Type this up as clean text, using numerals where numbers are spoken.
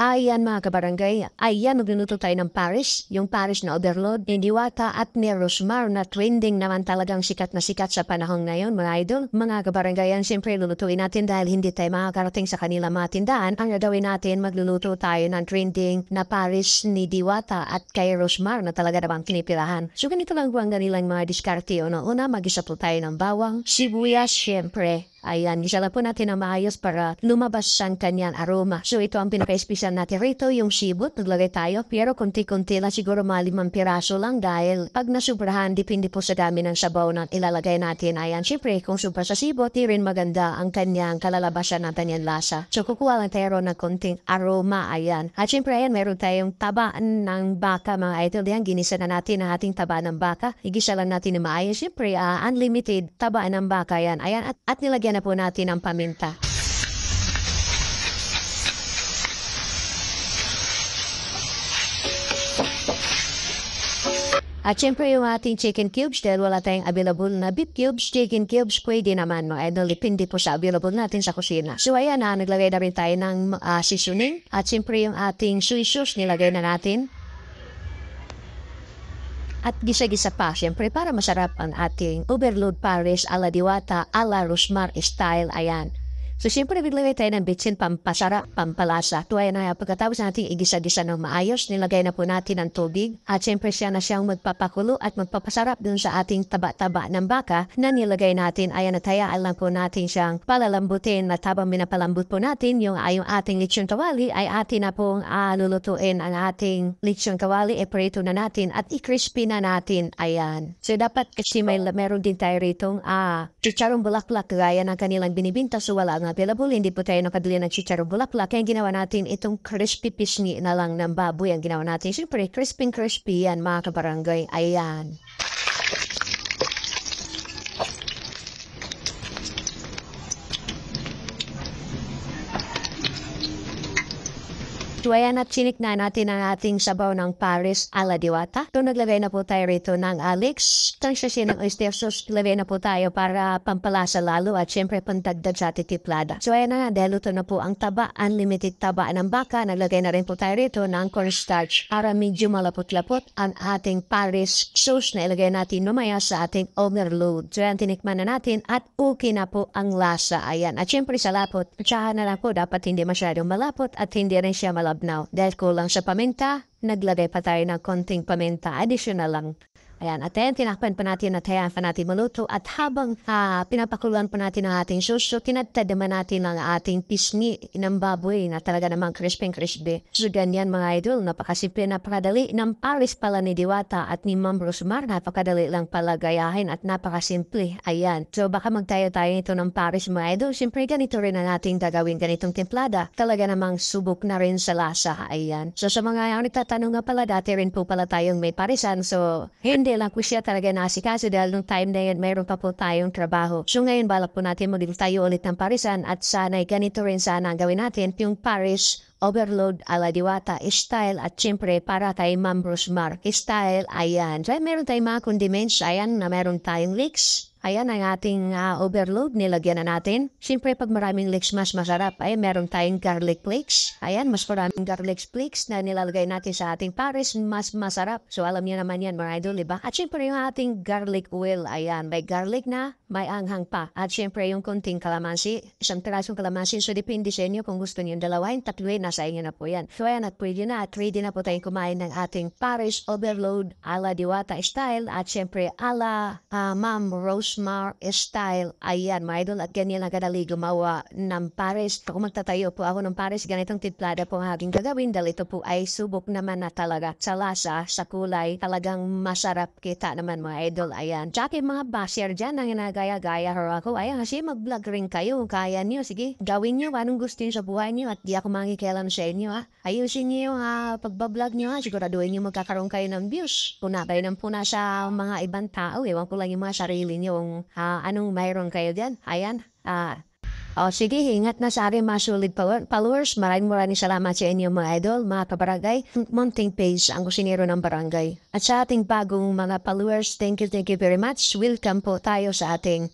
Ayan mga kabarangay, ayan magluluto tayo ng Paris, yung Paris na overload, ni Diwata at ni Rosmar na trending naman talagang sikat na sikat sa panahon ngayon mga idol. Mga kabarangay, yan siyempre lulutuin natin dahil hindi tayo makakarating sa kanila mga tindahan. Ang gagawin natin, magluluto tayo ng trending na Paris ni Diwata at kay Rosmar na talaga namang pinipirahan. So ganito lang po ang ganilang mga diskarte. Una, mag-isa po tayo ng bawang, sibuyas siyempre. Ayan, gisa lang po natin ang maayos para lumabas ang kanyang aroma. So ito ang pinaka-espesyal natin rito, yung sibot. Naglagay tayo, pero konti-konti lang, siguro mga 5 piraso lang dahil pag nasubrahan, depende po sa dami ng sabaw na ilalagay natin. Ayan, syempre kung sobra sa sibot, di rin maganda ang kanyang kalalabasan ng kanyang lasa. So kukuha lang tayo ng konting aroma, ayan. At syempre ayan, meron tayong tabaan ng baka mga idol. Yan, ginisa na natin ang ating taba ng baka. Igisa lang natin na maayos. Syempre, unlimited tabaan ng baka yan. Ayan, at nilagyan na po natin ang paminta. At syempre yung ating chicken cubes, dahil wala tayong available na beef cubes, chicken cubes, pwede naman, no? Idol, depende po sa available natin sa kusina. So ayan na, naglagay na rin tayo ng seasoning. At syempre yung ating soy sauce, nilagay na natin. At gisa-gisa pa, siyempre para masarap ang ating overload Paris a la Diwata a la Rosmar style, ayan. So siyempre naglagay tayo ng bitsin pampasarap, pampalasa. Tuwaya na pagkatapos natin igisa-gisa ng maayos, nilagay na po natin ang tubig. At siyempre siya na siyang magpapakulo at magpapasarap dun sa ating taba-taba ng baka na nilagay natin. Ayan at hayaan lang po natin siyang palalambutin at habang minapalambot po natin yung ating lechon kawali ay atin na pong lulutuin ang ating lechon kawali. Prito na natin at i-crispy na natin. Ayan. So dapat kasi meron din tayo ritong chicharong bulaklak gaya ng kanilang binibinta. So wala nga available, hindi po tayo nakadali ng chicharong bulaklak. Kaya ginawa natin itong crispy pisngi na lang ng baboy ang ginawa natin. Siyempre, crispy yan mga kabarangay. Ayan. So ayan at sinik na natin ang ating sabaw ng Paris a la Diwata. So naglagay na po tayo rito ng Alex. Tansya ng oyster sauce. Naglagay na po tayo para pampalasa lalo at syempre pantagdag sa ating tiplada. So ayan na, dahil ito na po ang taba, unlimited taba ng baka. Naglagay na rin po tayo rito ng cornstarch para medyo malapot-lapot ang ating Paris sauce na ilagay natin mamaya sa ating overload. So ayan, tinikman na natin at okay na po ang lasa. Ayan. At syempre sa lapot, tsahan na lang po, dapat hindi masyadong malapot at hindi rin siya malapot. Now, dahil kulang sa paminta, naglagay pa tayo ng konting paminta, additional lang. Ayan, at ayan, tinakpan pa natin at hayaan pa natin maluto. At habang pinapakuluan pa natin ang ating sauce, so tinadtad naman natin ang ating pisngi ng baboy na talaga namang crispy. So ganyan mga idol, napakasimple, napakadali ng Paris pala ni Diwata at ni Ma'am Rosmar. Napakadali lang pala gayahin at napakasimple. Ayan, so baka magtayo-tayo ito ng Paris mga idol. Siyempre ganito rin ang ating gagawin, ganitong templada. Talaga namang subok na rin sa lasa. Ayan, so sa mga nagtatanong nga pala, dati rin po pala tayong may parisan. So hindi lang po siya talaga nasikaso dahil nung time na yun, mayroon pa po tayong trabaho. So ngayon, balak po natin maging tayo ulit ng parisan at sana'y ganito rin sana ang gawin natin, yung Paris overload a la Diwata style at syempre para kay Ma'am Rosmar style. Ayan. So meron tayong mga condiments. Ayan na meron tayong leeks. Ayan ang ating overload, nilagyan na natin. Siyempre, pag maraming leeks, mas masarap. Ayan, meron tayong garlic flakes. Ayan, mas maraming garlic flakes na nilalagay natin sa ating Paris, mas masarap. So, alam niyo naman yan, mga idol, diba? At siyempre, yung ating garlic oil. Ayan, may garlic na, may anghang pa. At siyempre, yung konting kalamansi, isang pirasong kalamansi. So, depende sa inyo kung gusto niyo dalawain, tatluin, nasa inyo na po yan. So, ayan, at pwede na. At ready na po tayong kumain ng ating Paris overload a la Diwata style. At siyempre, a la Ma'am Rosmar style. Ayan, mga idol, at ganyan lang kadali gumawa ng Paris. Kung magtatayo po ako ng Paris, ganitong tiplada po ang aking gagawin dahil ito po ay subok naman na talaga sa lasa, sa kulay, talagang masarap kita naman mga idol. Ayan, tsaka mga basher dyan ang nagaya-gaya ako. Ayan, kasi mag-vlog rin kayo. Kaya niyo, sige, gawin niyo anong gusto niyo sa buhay niyo at di ako mangikialam sa inyo. Ayusin niyo yung pagbablog niyo. Siguraduhin niyo magkakaroon kayo ng views. Puna kayo ng puna sa mga ibang tao. Ewan ko lang yung mga sarili niyo anong mayroon kayo dyan. Ayan. Sige, ingat na sa aking mga sulit followers. Maraming salamat sa inyo mga idol, mga kabarangay. Munting page ang kusinero ng barangay. At sa ating bagong mga followers, thank you very much. Welcome po tayo sa ating